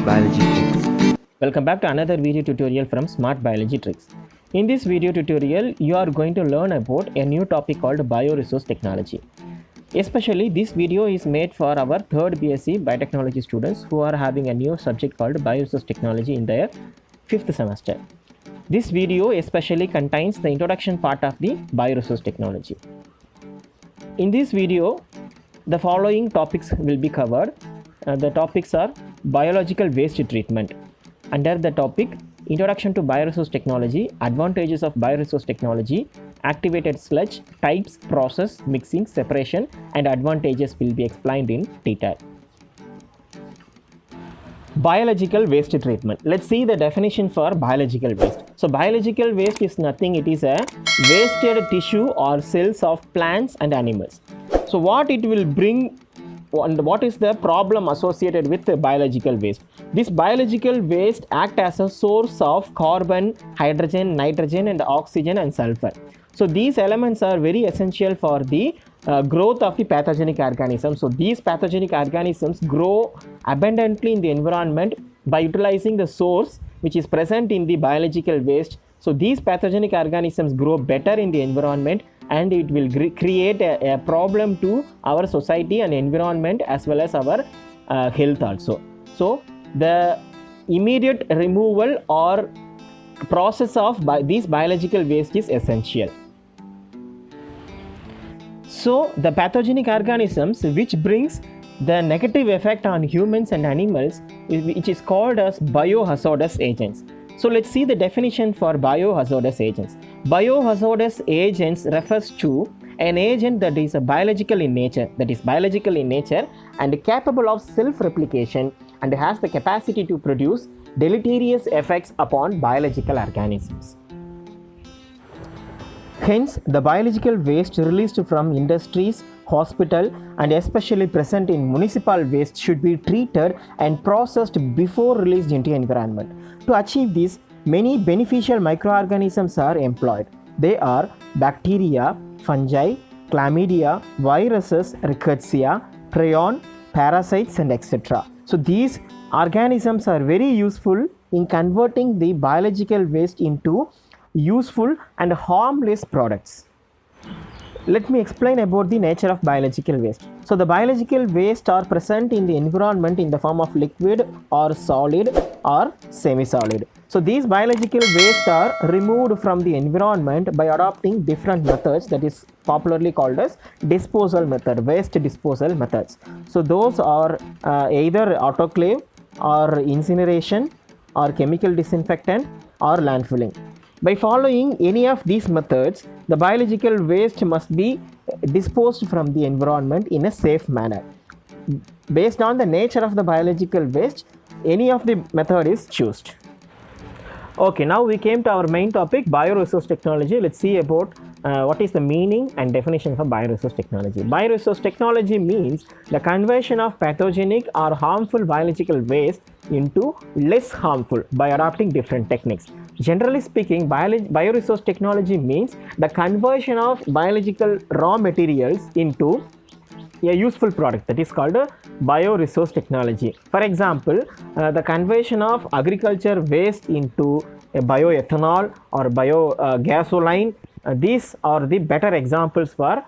Biology Tricks. Welcome back to another video tutorial from Smart Biology Tricks. In this video tutorial, you are going to learn about a new topic called bioresource technology. Especially this video is made for our third BSc Biotechnology students who are having a new subject called bioresource technology in their 5th semester. This video especially contains the introduction part of the bioresource technology. In this video, the following topics will be covered. The topics are biological waste treatment. Under the topic Introduction to Bioresource Technology, Advantages of Bioresource Technology, Activated Sludge, Types, Process, Mixing, Separation and Advantages will be explained in detail. Biological waste treatment. Let's see the definition for biological waste. So biological waste is nothing, it is a wasted tissue or cells of plants and animals. So what it will bring and what is the problem associated with the biological waste? This biological waste act as a source of carbon, hydrogen, nitrogen and oxygen and sulfur. So these elements are very essential for the growth of the pathogenic organisms. So these pathogenic organisms grow abundantly in the environment by utilizing the source which is present in the biological waste. So these pathogenic organisms grow better in the environment and it will create a problem to our society and environment as well as our health also. So the immediate removal or process of these biological waste is essential. So the pathogenic organisms which brings the negative effect on humans and animals, which is called as biohazardous agents. So let's see the definition for biohazardous agents. Biohazardous agents refers to an agent that is biological in nature, and capable of self-replication and has the capacity to produce deleterious effects upon biological organisms. Hence, the biological waste released from industries, hospital and especially present in municipal waste should be treated and processed before released into environment. To achieve this, many beneficial microorganisms are employed. They are bacteria, fungi, chlamydia, viruses, rickettsia, prion, parasites and etc. So these organisms are very useful in converting the biological waste into useful and harmless products. Let me explain about the nature of biological waste. So the biological waste are present in the environment in the form of liquid or solid or semi-solid. So these biological waste are removed from the environment by adopting different methods, that is popularly called as disposal method, waste disposal methods. So those are either autoclave or incineration or chemical disinfectant or landfilling. By following any of these methods, the biological waste must be disposed from the environment in a safe manner. Based on the nature of the biological waste, any of the method is chosen. Okay, now we came to our main topic, bioresource technology. Let's see about what is the meaning and definition for bioresource technology. Bioresource technology means the conversion of pathogenic or harmful biological waste into less harmful by adopting different techniques. Generally speaking, bioresource technology means the conversion of biological raw materials into a useful product, that is called a bioresource technology. For example, the conversion of agriculture waste into a bioethanol or biogasoline, these are the better examples for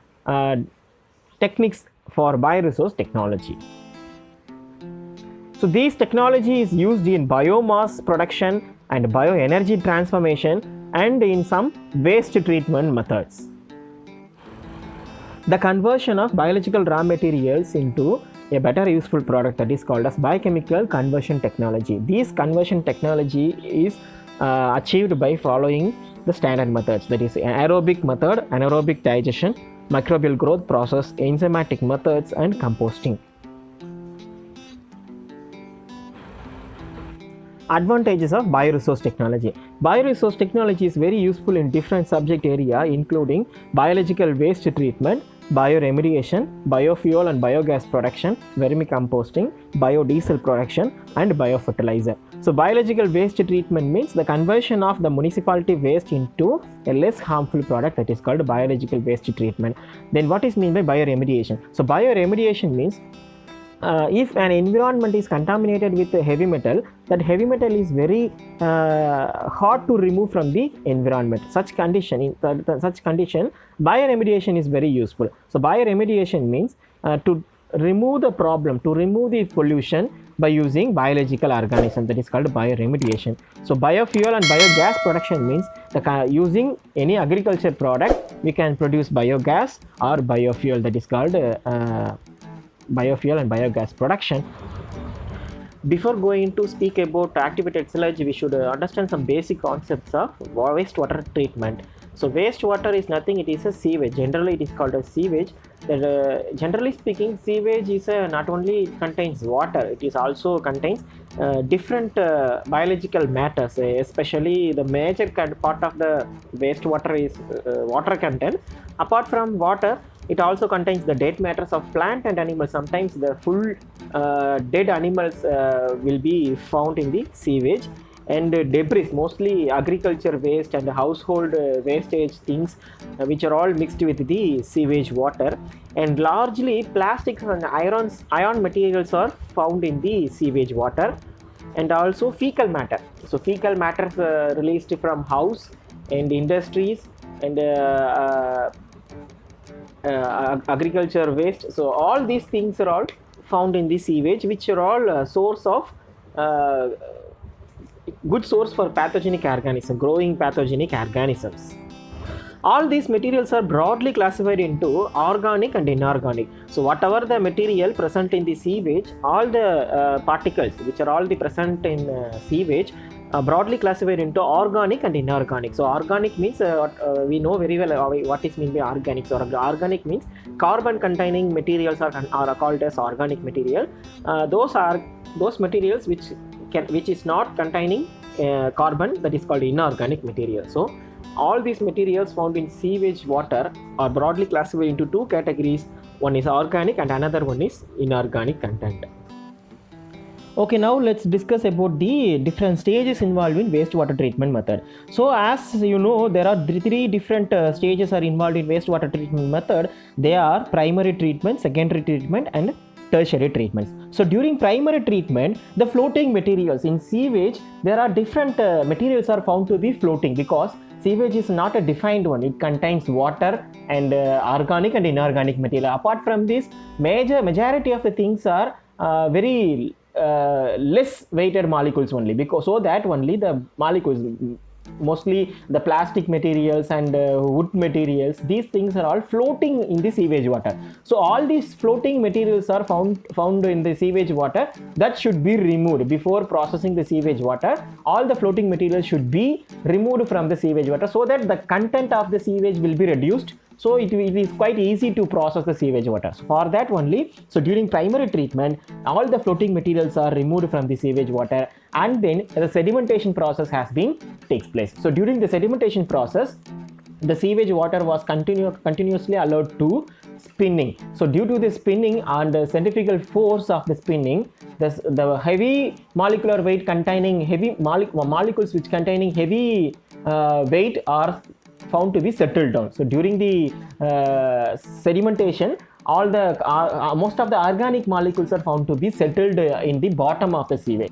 techniques for bioresource technology. So these technology is used in biomass production and bioenergy transformation and in some waste treatment methods. The conversion of biological raw materials into a better useful product, that is called as biochemical conversion technology. This conversion technology is achieved by following the standard methods, that is aerobic method, anaerobic digestion, microbial growth process, enzymatic methods and composting. Advantages of bioresource technology. Bioresource technology is very useful in different subject area including biological waste treatment, bioremediation, biofuel and biogas production, vermicomposting, biodiesel production and biofertilizer. So biological waste treatment means the conversion of the municipality waste into a less harmful product, that is called biological waste treatment. Then what is meant by bioremediation? So bioremediation means if an environment is contaminated with heavy metal, that heavy metal is very hard to remove from the environment. Such condition, such condition, bioremediation is very useful. So bioremediation means to remove the problem, to remove the pollution by using biological organism, that is called bioremediation. So biofuel and biogas production means using any agriculture product we can produce biogas or biofuel, that is called biofuel and biogas production. Before going to speak about activated sludge, we should understand some basic concepts of wastewater treatment. So wastewater is nothing, it is a sewage. Generally it is called a sewage. That, generally speaking, sewage is not only it contains water, it is also contains different biological matters, especially the major part of the wastewater is water content. Apart from water, it also contains the dead matters of plant and animals. Sometimes the full dead animals will be found in the sewage, and debris, mostly agriculture waste and household wastage things, which are all mixed with the sewage water. And largely plastics and ion materials are found in the sewage water, and also fecal matter. So fecal matters released from house and industries and agriculture waste. So all these things are all found in the sewage, which are all source of good source for pathogenic organisms, growing pathogenic organisms. All these materials are broadly classified into organic and inorganic. So whatever the material present in the sewage, all the particles which are all the present in sewage broadly classified into organic and inorganic. So organic means we know very well what is meant by organic. So organic means carbon containing materials are called as organic material. Those are those materials which is not containing carbon, that is called inorganic material. So all these materials found in sewage water are broadly classified into two categories. One is organic and another one is inorganic content. Okay, now let's discuss about the different stages involved in wastewater treatment method. So as you know, there are three different stages are involved in wastewater treatment method. They are primary treatment, secondary treatment and tertiary treatments. So during primary treatment, the floating materials in sewage, there are different materials are found to be floating, because sewage is not a defined one. It contains water and organic and inorganic material. Apart from this, majority of the things are very less weighted molecules only, because so that only the molecules, mostly the plastic materials and wood materials, these things are all floating in the sewage water. So all these floating materials are found in the sewage water, that should be removed before processing the sewage water. All the floating materials should be removed from the sewage water, so that the content of the sewage will be reduced. So it is quite easy to process the sewage water. So for that only, so during primary treatment, all the floating materials are removed from the sewage water, and then the sedimentation process takes place. So during the sedimentation process, the sewage water was continuously allowed to spinning. So due to the spinning and the centrifugal force of the spinning, the heavy molecular weight containing heavy molecules which containing heavy weight are found to be settled down. So during the sedimentation, all the most of the organic molecules are found to be settled in the bottom of the sewage.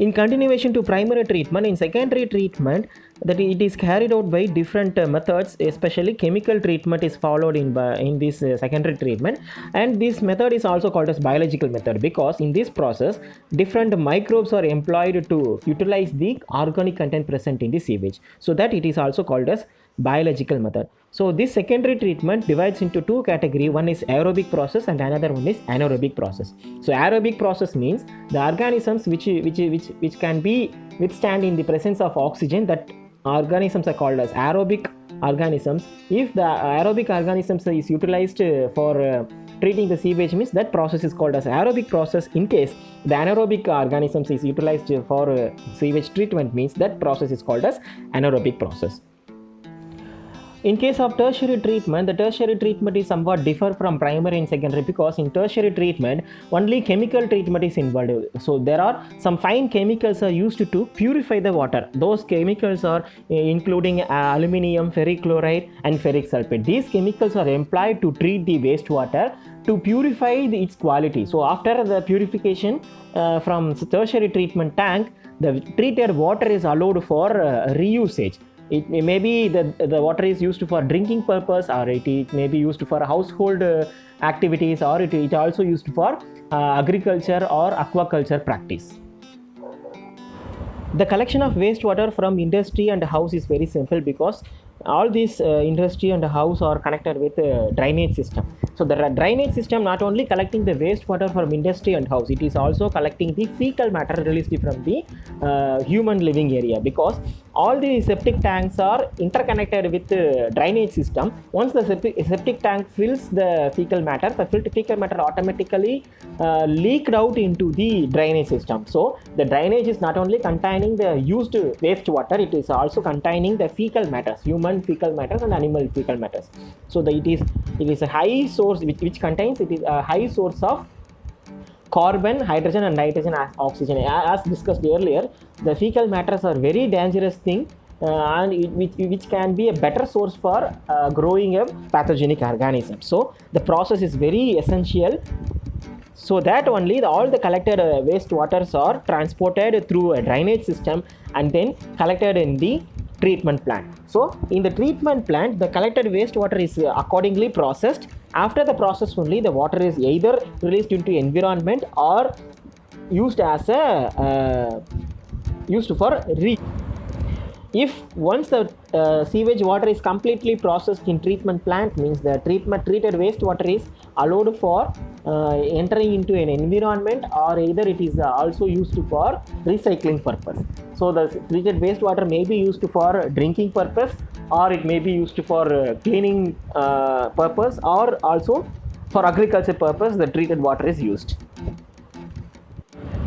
In continuation to primary treatment, in secondary treatment, that it is carried out by different methods, especially chemical treatment is followed in this secondary treatment, and this method is also called as biological method, because in this process different microbes are employed to utilize the organic content present in the sewage, so that it is also called as biological method. So this secondary treatment divides into two categories. One is aerobic process and another one is anaerobic process. So aerobic process means the organisms which can be withstand in the presence of oxygen, that organisms are called as aerobic organisms. If the aerobic organisms is utilized for treating the sewage, means that process is called as aerobic process. In case the anaerobic organisms is utilized for sewage treatment, means that process is called as anaerobic process. In case of tertiary treatment, the tertiary treatment is somewhat differ from primary and secondary, because in tertiary treatment only chemical treatment is involved. So there are some fine chemicals are used to purify the water. Those chemicals are including aluminium, ferric chloride and ferric sulfate. These chemicals are employed to treat the wastewater to purify its quality. So after the purification from tertiary treatment tank, the treated water is allowed for reusage. It may be the water is used for drinking purpose, or it may be used for household activities, or it also used for agriculture or aquaculture practice. The collection of wastewater from industry and house is very simple, because all these industry and house are connected with drainage system. So the drainage system not only collecting the wastewater from industry and house, it is also collecting the fecal matter released from the human living area, because all the septic tanks are interconnected with the drainage system. Once the septic tank fills the fecal matter, the fecal matter automatically leaked out into the drainage system. So the drainage is not only containing the used wastewater, it is also containing the fecal matters, human fecal matters and animal fecal matters. So it is a high source which contains, it is a high source of carbon, hydrogen and nitrogen and oxygen. As discussed earlier, the fecal matters are very dangerous thing, and which can be a better source for growing a pathogenic organism. So the process is very essential, so that only all the collected wastewaters are transported through a drainage system and then collected in the treatment plant. So in the treatment plant, the collected wastewater is accordingly processed. After the process only, the water is either released into environment or used as a used for if once the sewage water is completely processed in treatment plant, means the treated wastewater is allowed for entering into an environment, or either it is also used for recycling purpose. So the treated wastewater may be used for drinking purpose, or it may be used for cleaning purpose, or also for agriculture purpose the treated water is used.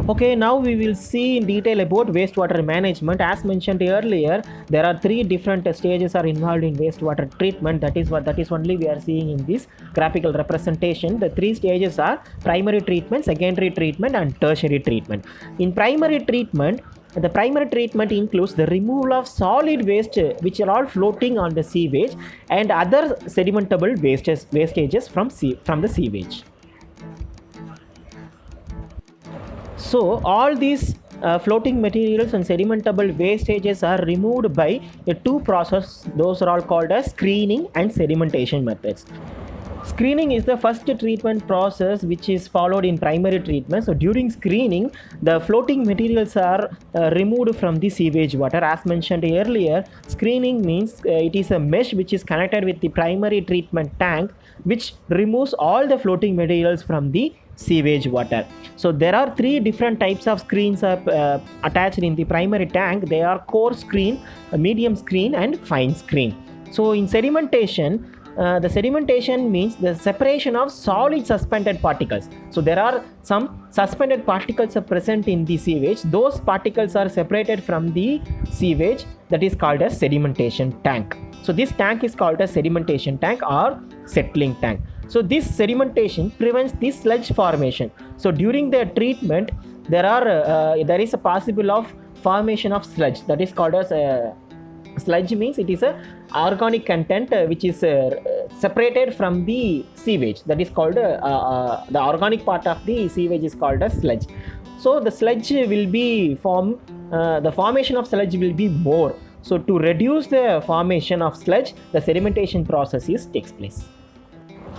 Okay, now we will see in detail about wastewater management. As mentioned earlier, there are three different stages are involved in wastewater treatment. That is only we are seeing in this graphical representation. The three stages are primary treatment, secondary treatment and tertiary treatment. In primary treatment, the primary treatment includes the removal of solid waste which are all floating on the sewage and other sedimentable wastages from the sewage. So all these floating materials and sedimentable wastages are removed by two processes. Those are all called as screening and sedimentation methods. Screening is the first treatment process which is followed in primary treatment. So during screening, the floating materials are removed from the sewage water. As mentioned earlier, screening means it is a mesh which is connected with the primary treatment tank, which removes all the floating materials from the sewage water. So there are three different types of screens attached in the primary tank. They are coarse screen, medium screen and fine screen. So in sedimentation, the sedimentation means the separation of solid suspended particles. So there are some suspended particles are present in the sewage. Those particles are separated from the sewage. That is called as sedimentation tank. So this tank is called as sedimentation tank or settling tank. So this sedimentation prevents the sludge formation. So during the treatment, there is a possible of formation of sludge. That is called as sludge means it is a organic content which is separated from the sewage. That is called the organic part of the sewage is called as sludge. So the sludge will be the formation of sludge will be more. So to reduce the formation of sludge, the sedimentation process takes place.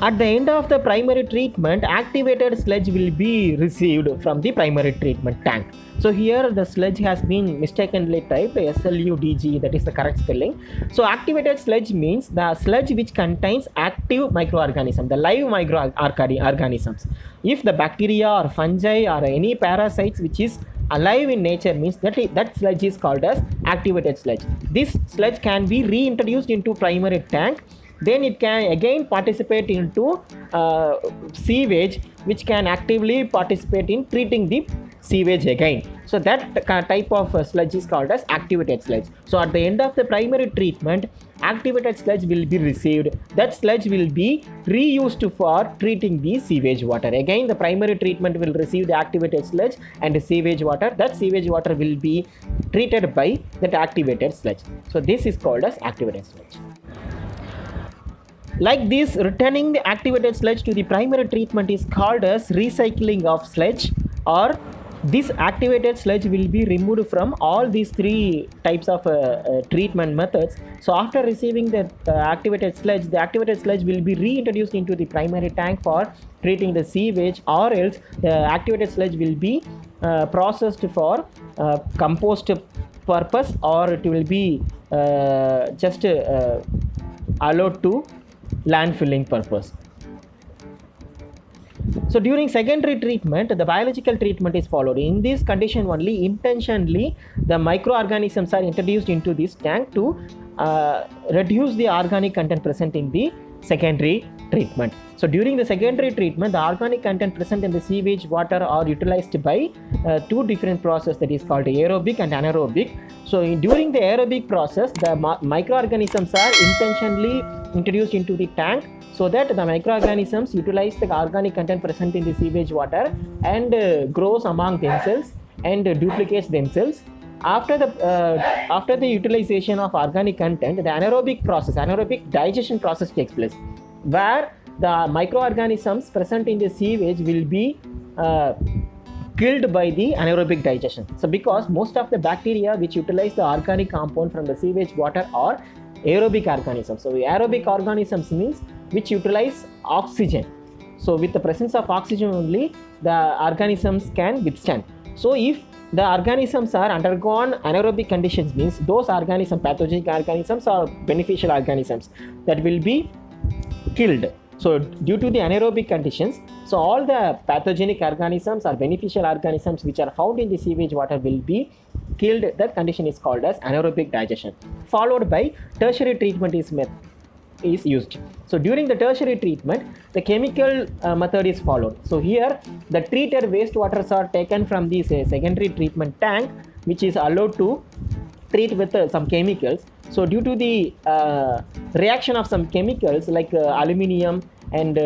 At the end of the primary treatment, activated sludge will be received from the primary treatment tank. So here the sludge has been mistakenly typed SLUDG, that is the correct spelling. So activated sludge means the sludge which contains active microorganisms, the live microorganisms. If the bacteria or fungi or any parasites which is alive in nature, means that sludge is called as activated sludge. This sludge can be reintroduced into primary tank. Then it can again participate into sewage, which can actively participate in treating the sewage again. So that type of sludge is called as activated sludge. So at the end of the primary treatment, activated sludge will be received. That sludge will be reused for treating the sewage water. Again, the primary treatment will receive the activated sludge and the sewage water. That sewage water will be treated by that activated sludge. So this is called as activated sludge. Like this, returning the activated sludge to the primary treatment is called as recycling of sludge, or this activated sludge will be removed from all these three types of treatment methods. So after receiving the activated sludge will be reintroduced into the primary tank for treating the sewage, or else the activated sludge will be processed for compost purpose, or it will be just allowed to landfilling purpose. So during secondary treatment, the biological treatment is followed. In this condition only, intentionally the microorganisms are introduced into this tank to reduce the organic content present in the secondary treatment. So during the secondary treatment, the organic content present in the sewage water are utilized by two different processes, that is called aerobic and anaerobic. So during the aerobic process, the microorganisms are intentionally introduced into the tank so that the microorganisms utilize the organic content present in the sewage water and grows among themselves and duplicates themselves. After the utilization of organic content, the anaerobic digestion process takes place, where the microorganisms present in the sewage will be killed by the anaerobic digestion. So because most of the bacteria which utilize the organic compound from the sewage water are aerobic organisms. So aerobic organisms means which utilize oxygen. So with the presence of oxygen only, the organisms can withstand. So if the organisms are undergone anaerobic conditions, means those organisms, pathogenic organisms or beneficial organisms, that will be killed. So due to the anaerobic conditions, so all the pathogenic organisms or beneficial organisms which are found in the sewage water will be killed. That condition is called as anaerobic digestion. Followed by tertiary treatment is used. So during the tertiary treatment, the chemical method is followed. So here the treated wastewaters are taken from this secondary treatment tank, which is allowed to treat with some chemicals. So due to the reaction of some chemicals like aluminium and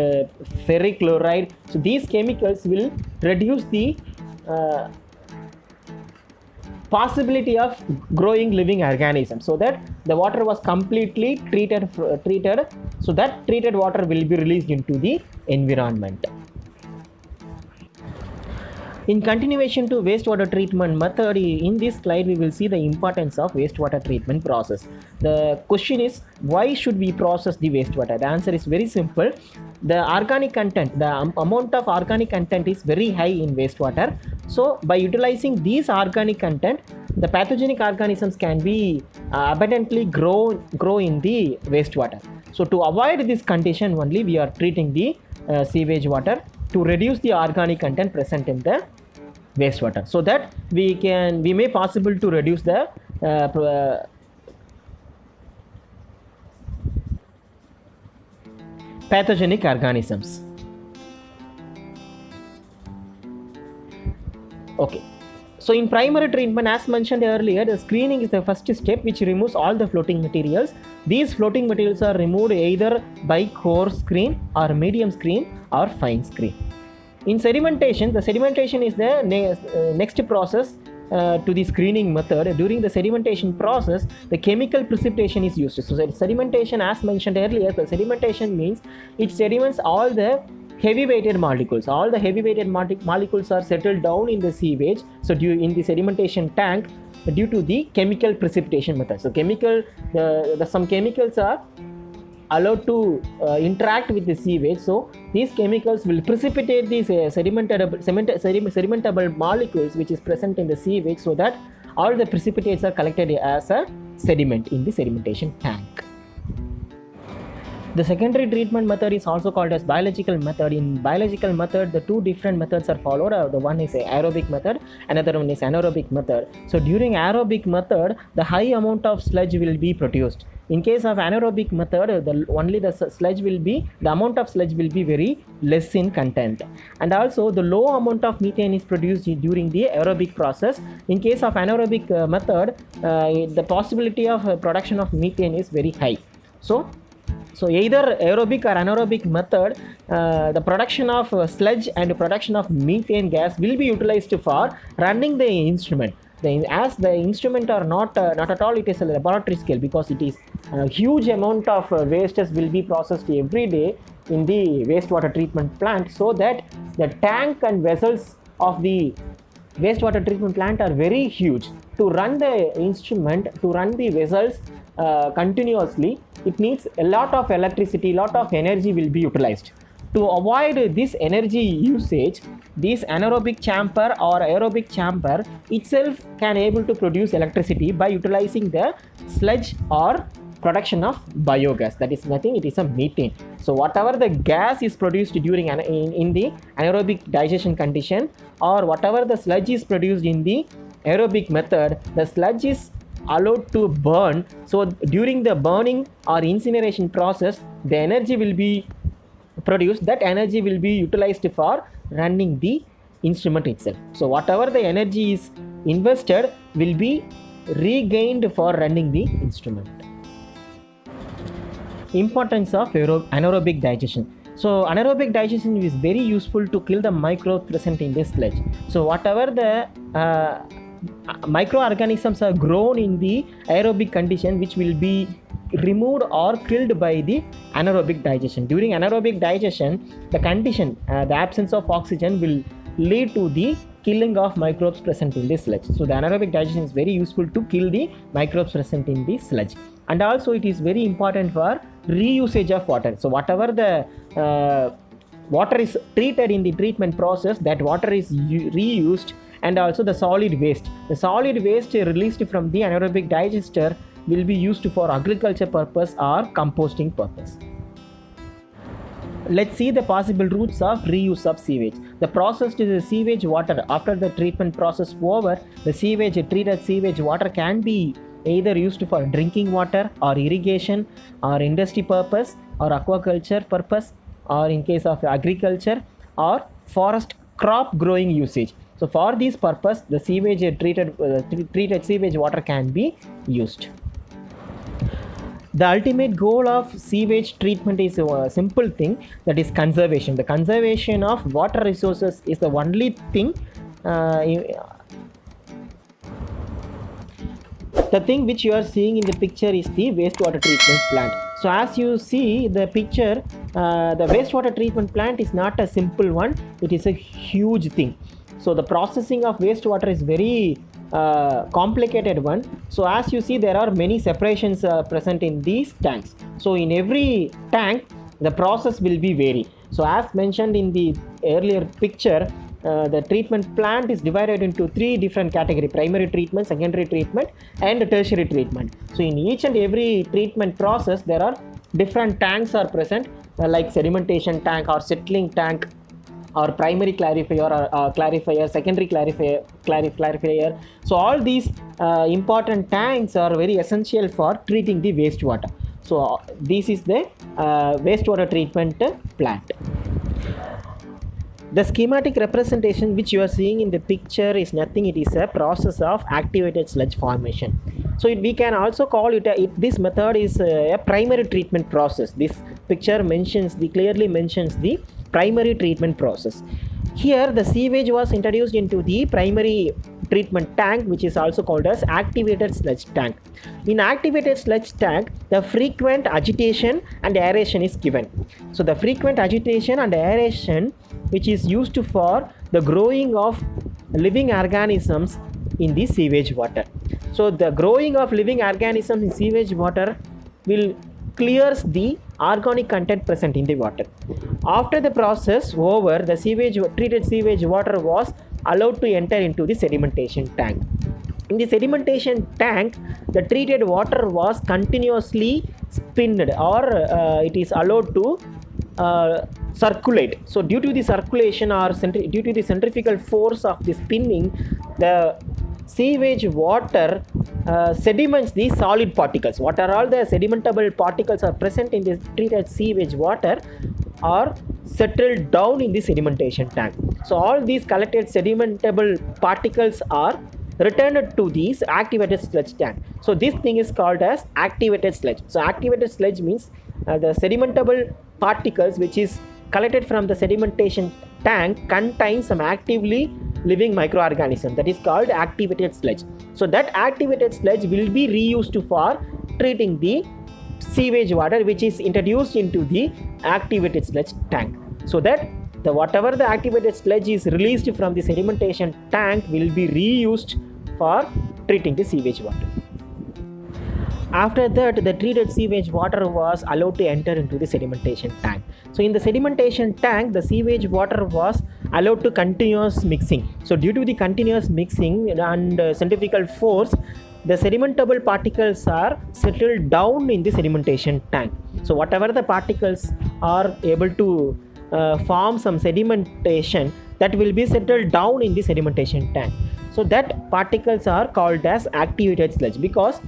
ferric chloride, so these chemicals will reduce the possibility of growing living organisms, so that the water was completely treated, so that treated water will be released into the environment. In continuation to wastewater treatment method, in this slide we will see the importance of wastewater treatment process. The question is, why should we process the wastewater? The answer is very simple. The organic content, the amount of organic content is very high in wastewater. So by utilizing these organic content, the pathogenic organisms can be abundantly grow in the wastewater. So to avoid this condition only, we are treating the sewage water to reduce the organic content present in the wastewater, so that we may possible to reduce the pathogenic organisms. Okay. So in primary treatment, as mentioned earlier, the screening is the first step which removes all the floating materials. These floating materials are removed either by coarse screen or medium screen or fine screen. In sedimentation, the sedimentation is the next process to the screening method. During the sedimentation process, the chemical precipitation is used. So sedimentation, as mentioned earlier, the sedimentation means it sediments all the heavy weighted molecules. All the heavy weighted molecules are settled down in the sewage. So in the sedimentation tank, due to the chemical precipitation method. So some chemicals are allowed to interact with the sewage. So these chemicals will precipitate these sedimentable molecules which is present in the sewage, so that all the precipitates are collected as a sediment in the sedimentation tank. The secondary treatment method is also called as biological method. In biological method, the two different methods are followed. The one is aerobic method, another one is anaerobic method. So during aerobic method, the high amount of sludge will be produced. In case of anaerobic method, the amount of sludge will be very less in content. And also the low amount of methane is produced during the aerobic process. In case of anaerobic method, the possibility of production of methane is very high. So either aerobic or anaerobic method, the production of sludge and production of methane gas will be utilized for running the instrument. As the instrument are not at all, it is a laboratory scale, because it is a huge amount of wastes will be processed every day in the wastewater treatment plant, so that the tank and vessels of the wastewater treatment plant are very huge. To run the instrument, to run the vessels continuously, it needs a lot of electricity, lot of energy will be utilized. To avoid this energy usage, this anaerobic chamber or aerobic chamber itself can able to produce electricity by utilizing the sludge or production of biogas. That is nothing, it is a methane. So whatever the gas is produced during in the anaerobic digestion condition, or whatever the sludge is produced in the aerobic method, the sludge is allowed to burn. So during the burning or incineration process, the energy will be produced. That energy will be utilized for running the instrument itself. So whatever the energy is invested will be regained for running the instrument. Importance of anaerobic digestion. So anaerobic digestion is very useful to kill the microbes present in this sludge. So whatever the microorganisms are grown in the aerobic condition, which will be removed or killed by the anaerobic digestion. During anaerobic digestion, the condition, the absence of oxygen will lead to the killing of microbes present in the sludge. So the anaerobic digestion is very useful to kill the microbes present in the sludge. And also it is very important for reusage of water. So whatever the water is treated in the treatment process, that water is reused. And also the solid waste. The solid waste released from the anaerobic digester will be used for agriculture purpose or composting purpose. Let's see the possible routes of reuse of sewage. The processed sewage water, after the treatment process over, the treated sewage water can be either used for drinking water or irrigation or industry purpose or aquaculture purpose, or in case of agriculture or forest crop growing usage. So for this purpose, the treated sewage water can be used. The ultimate goal of sewage treatment is a simple thing, that is conservation. The conservation of water resources is the only thing. The thing which you are seeing in the picture is the wastewater treatment plant. So as you see the picture, the wastewater treatment plant is not a simple one, it is a huge thing. So the processing of wastewater is very complicated one. So as you see, there are many separations present in these tanks. So in every tank, the process will be vary. So as mentioned in the earlier picture, the treatment plant is divided into three different categories: primary treatment, secondary treatment, and tertiary treatment. So in each and every treatment process, there are different tanks are present, like sedimentation tank or settling tank, or primary clarifier or clarifier, secondary clarifier. So all these important tanks are very essential for treating the wastewater. So this is the wastewater treatment plant. The schematic representation which you are seeing in the picture is nothing, it is a process of activated sludge formation. So we can also call it this method is a primary treatment process. This picture clearly mentions the primary treatment process. Here the sewage was introduced into the primary treatment tank, which is also called as activated sludge tank. In activated sludge tank, the frequent agitation and aeration is given. So the frequent agitation and aeration, which is used for the growing of living organisms in the sewage water. So the growing of living organisms in sewage water will clears the organic content present in the water. After the process over, the treated sewage water was allowed to enter into the sedimentation tank. In the sedimentation tank, the treated water was continuously spinned, or it is allowed to circulate. So due to the circulation or due to the centrifugal force of the spinning, the sewage water sediments the solid particles. What are all the sedimentable particles are present in this treated sewage water are settled down in the sedimentation tank. So all these collected sedimentable particles are returned to these activated sludge tank. So this thing is called as activated sludge. So activated sludge means the sedimentable particles which is collected from the sedimentation tank contains some actively living microorganism, that is called activated sludge. So that activated sludge will be reused for treating the sewage water which is introduced into the activated sludge tank. So that whatever the activated sludge is released from the sedimentation tank will be reused for treating the sewage water. After that, the treated sewage water was allowed to enter into the sedimentation tank. So in the sedimentation tank, the sewage water was allowed to continuous mixing. So due to the continuous mixing and centrifugal force, the sedimentable particles are settled down in the sedimentation tank. So whatever the particles are able to form some sedimentation, that will be settled down in the sedimentation tank. So that particles are called as activated sludge, because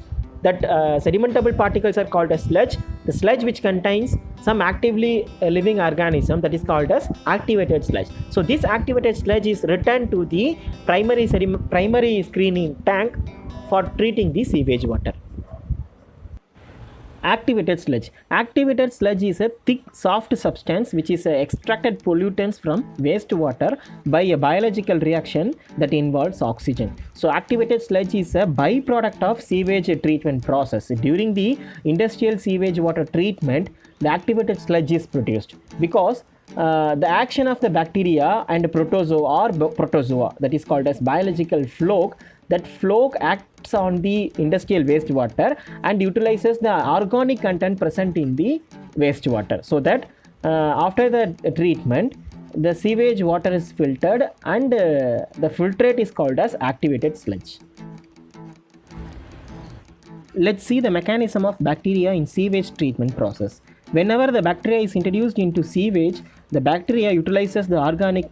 that sedimentable particles are called as sludge. The sludge which contains some actively living organism, that is called as activated sludge. So this activated sludge is returned to the primary screening tank for treating the sewage water. Activated sludge. Activated sludge is a thick, soft substance which is extracted pollutants from wastewater by a biological reaction that involves oxygen. So activated sludge is a byproduct of sewage treatment process. During the industrial sewage water treatment, the activated sludge is produced because the action of the bacteria and protozoa, that is called as biological floc, that floc acts on the industrial wastewater and utilizes the organic content present in the wastewater, so that after the treatment the sewage water is filtered and the filtrate is called as activated sludge. Let's see the mechanism of bacteria in sewage treatment process. Whenever the bacteria is introduced into sewage, the bacteria utilizes the organic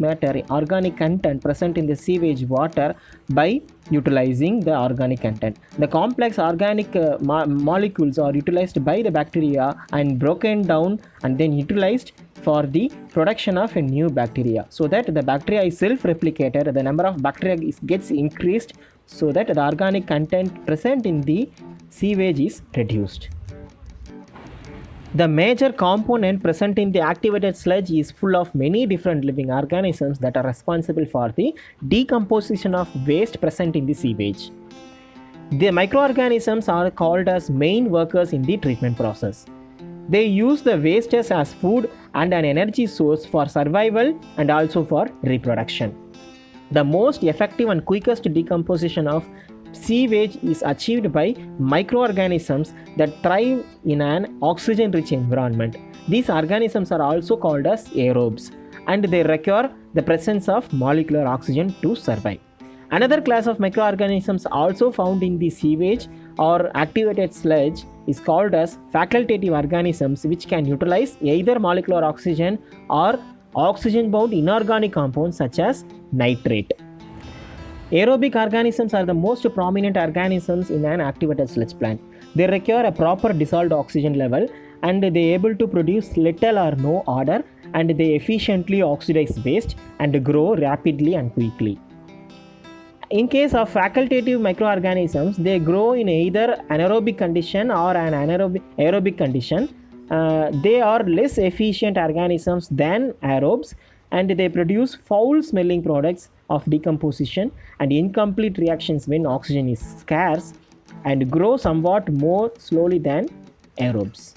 content present in the sewage water by utilizing the organic content. The complex organic molecules are utilized by the bacteria and broken down and then utilized for the production of a new bacteria, so that the bacteria is self-replicated, the number of bacteria gets increased, so that the organic content present in the sewage is reduced. The major component present in the activated sludge is full of many different living organisms that are responsible for the decomposition of waste present in the sewage. The microorganisms are called as main workers in the treatment process. They use the wastes as food and an energy source for survival and also for reproduction. The most effective and quickest decomposition of sewage is achieved by microorganisms that thrive in an oxygen-rich environment. These organisms are also called as aerobes, and they require the presence of molecular oxygen to survive. Another class of microorganisms also found in the sewage or activated sludge is called as facultative organisms, which can utilize either molecular oxygen or oxygen-bound inorganic compounds such as nitrate. Aerobic organisms are the most prominent organisms in an activated sludge plant. They require a proper dissolved oxygen level and they are able to produce little or no odor, and they efficiently oxidize waste and grow rapidly and quickly. In case of facultative microorganisms, they grow in either anaerobic condition or an aerobic condition. They are less efficient organisms than aerobes, and they produce foul smelling products of decomposition and incomplete reactions when oxygen is scarce, and grow somewhat more slowly than aerobes.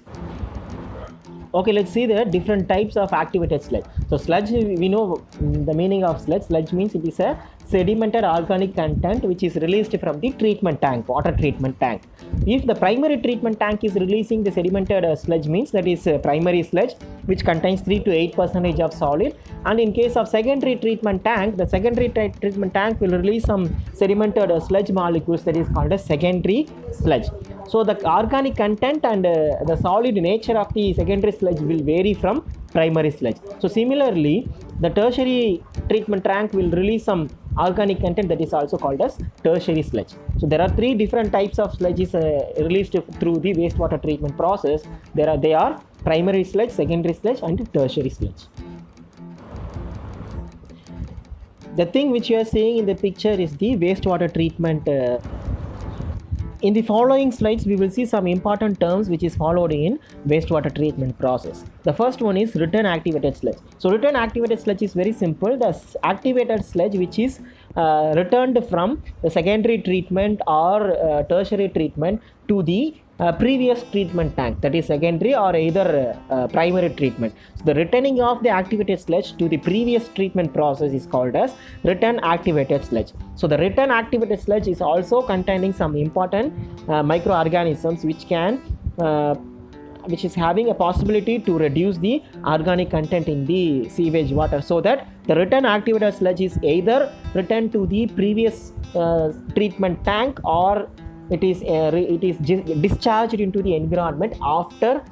Okay, let's see the different types of activated sludge. So sludge, we know the meaning of sludge. Sludge means it is a sedimented organic content which is released from the treatment tank, water treatment tank. If the primary treatment tank is releasing the sedimented sludge, means that is primary sludge which contains 3 to 8% of solid. And in case of secondary treatment tank, the secondary treatment tank will release some sedimented sludge molecules, that is called as secondary sludge. So the organic content and the solid nature of the secondary sludge will vary from primary sludge. So similarly, the tertiary treatment tank will release some organic content, that is also called as tertiary sludge. So there are 3 different types of sludges released through the wastewater treatment process. They are primary sludge, secondary sludge and tertiary sludge. The thing which you are seeing in the picture is the wastewater treatment. In the following slides, we will see some important terms which is followed in wastewater treatment process. The first one is return activated sludge. So return activated sludge is very simple. The activated sludge which is returned from the secondary treatment or tertiary treatment to the previous treatment tank, that is secondary or either primary treatment. So the returning of the activated sludge to the previous treatment process is called as return activated sludge. So the return activated sludge is also containing some important microorganisms which is having a possibility to reduce the organic content in the sewage water, so that the return activated sludge is either returned to the previous treatment tank or it is discharged into the environment after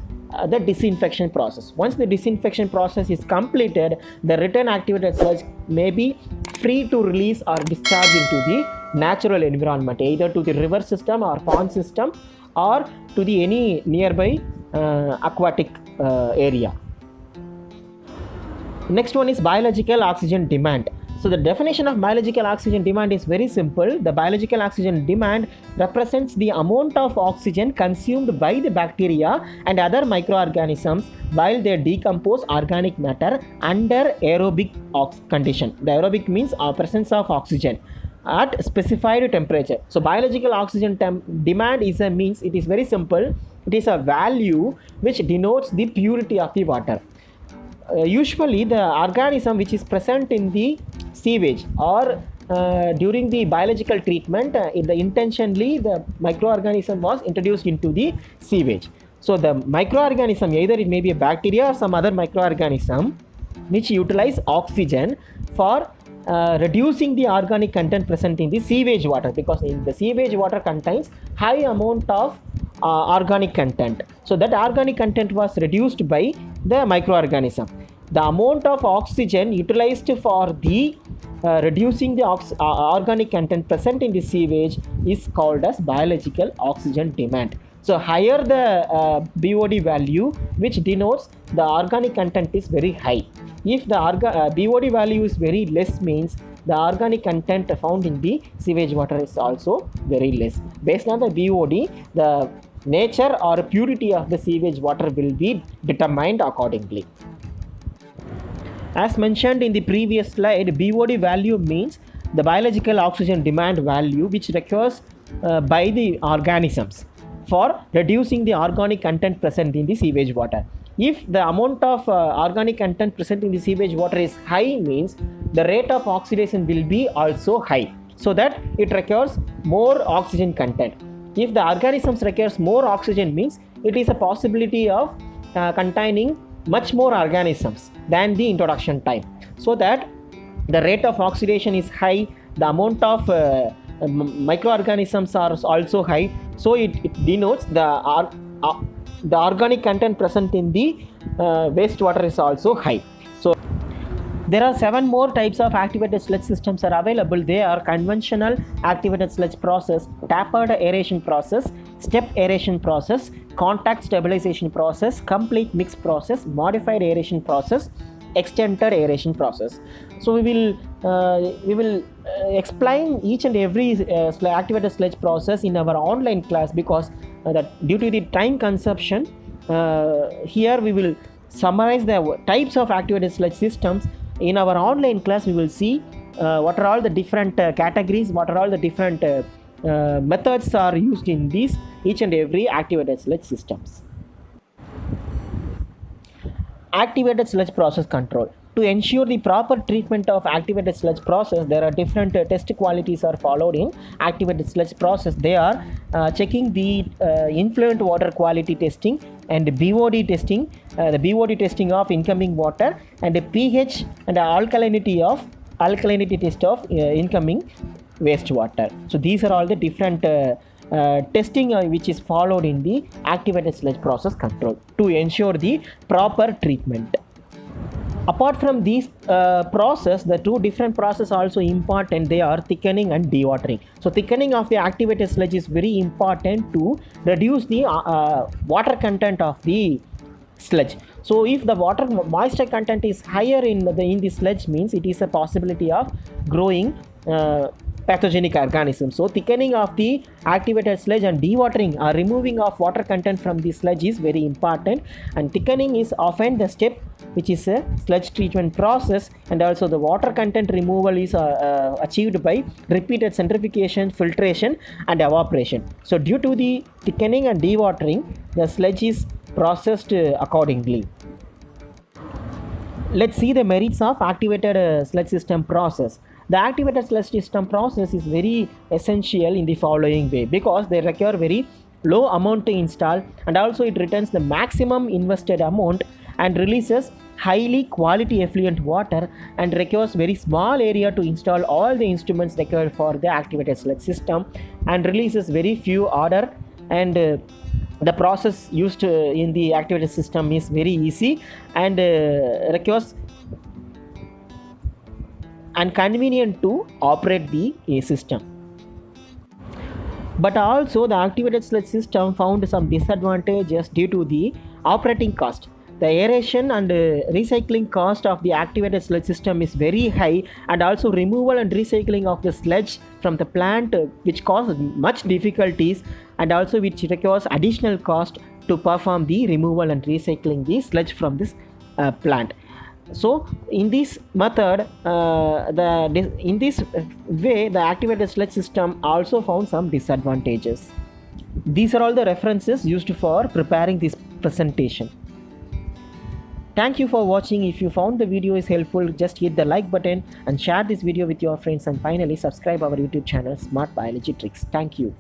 the disinfection process. Once the disinfection process is completed, the return activated sludge may be free to release or discharge into the natural environment, either to the river system or pond system or to the any nearby aquatic area. Next one is biological oxygen demand. So the definition of biological oxygen demand is very simple. The biological oxygen demand represents the amount of oxygen consumed by the bacteria and other microorganisms while they decompose organic matter under aerobic condition. The aerobic means presence of oxygen at specified temperature. So biological oxygen demand is a means, it is very simple. It is a value which denotes the purity of the water. Usually the organism which is present in the sewage or during the biological treatment, intentionally the microorganism was introduced into the sewage. So the microorganism, either it may be a bacteria or some other microorganism which utilize oxygen for reducing the organic content present in the sewage water, because in the sewage water contains high amount of organic content. So that organic content was reduced by the microorganism. The amount of oxygen utilized for the reducing the organic content present in the sewage is called as biological oxygen demand. So higher the BOD value, which denotes the organic content is very high. If the BOD value is very less, means the organic content found in the sewage water is also very less. Based on the BOD, the nature or purity of the sewage water will be determined accordingly. As mentioned in the previous slide, BOD value means the biological oxygen demand value which requires by the organisms for reducing the organic content present in the sewage water. If the amount of organic content present in the sewage water is high, means the rate of oxidation will be also high, so that it requires more oxygen content. If the organisms requires more oxygen, means it is a possibility of containing much more organisms than the introduction time, so that the rate of oxidation is high, the amount of microorganisms are also high, so it denotes the organic content present in the wastewater is also high. So there are 7 more types of activated sludge systems are available. They are conventional activated sludge process, tapered aeration process, step aeration process, contact stabilization process, complete mix process, modified aeration process, extended aeration process. So we will explain each and every activated sludge process in our online class, because that due to the time consumption, here we will summarize the types of activated sludge systems. In our online class, we will see what are all the different categories, what are all the different methods are used in these each and every activated sludge systems. Activated sludge process control. To ensure the proper treatment of activated sludge process, there are different test qualities are followed in activated sludge process. They are checking the influent water quality testing and BOD testing, the BOD testing of incoming water, and the pH and alkalinity test of incoming wastewater. So these are all the different testing which is followed in the activated sludge process control to ensure the proper treatment. Apart from these process, the two different process also important. They are thickening and dewatering. So thickening of the activated sludge is very important to reduce the water content of the sludge. So if the water moisture content is higher in the sludge, means it is a possibility of growing pathogenic organisms. So thickening of the activated sludge and dewatering or removing of water content from the sludge is very important, and thickening is often the step which is a sludge treatment process, and also the water content removal is achieved by repeated centrifugation, filtration and evaporation. So due to the thickening and dewatering, the sludge is processed accordingly. Let's see the merits of activated sludge system process. The activated sludge system process is very essential in the following way, because they require very low amount to install, and also it returns the maximum invested amount and releases highly quality effluent water, and requires very small area to install all the instruments required for the activated sludge system, and releases very few order, and the process used in the activated system is very easy and requires and convenient to operate the system. But also the activated sludge system found some disadvantages due to the operating cost. The aeration and recycling cost of the activated sludge system is very high, and also removal and recycling of the sludge from the plant which causes much difficulties, and also which requires additional cost to perform the removal and recycling the sludge from this plant. So in this method, in this way, the activated sludge system also found some disadvantages. These are all the references used for preparing this presentation. Thank you for watching. If you found the video is helpful, just hit the like button and share this video with your friends, and finally subscribe our YouTube channel Smart Biology Tricks. Thank you.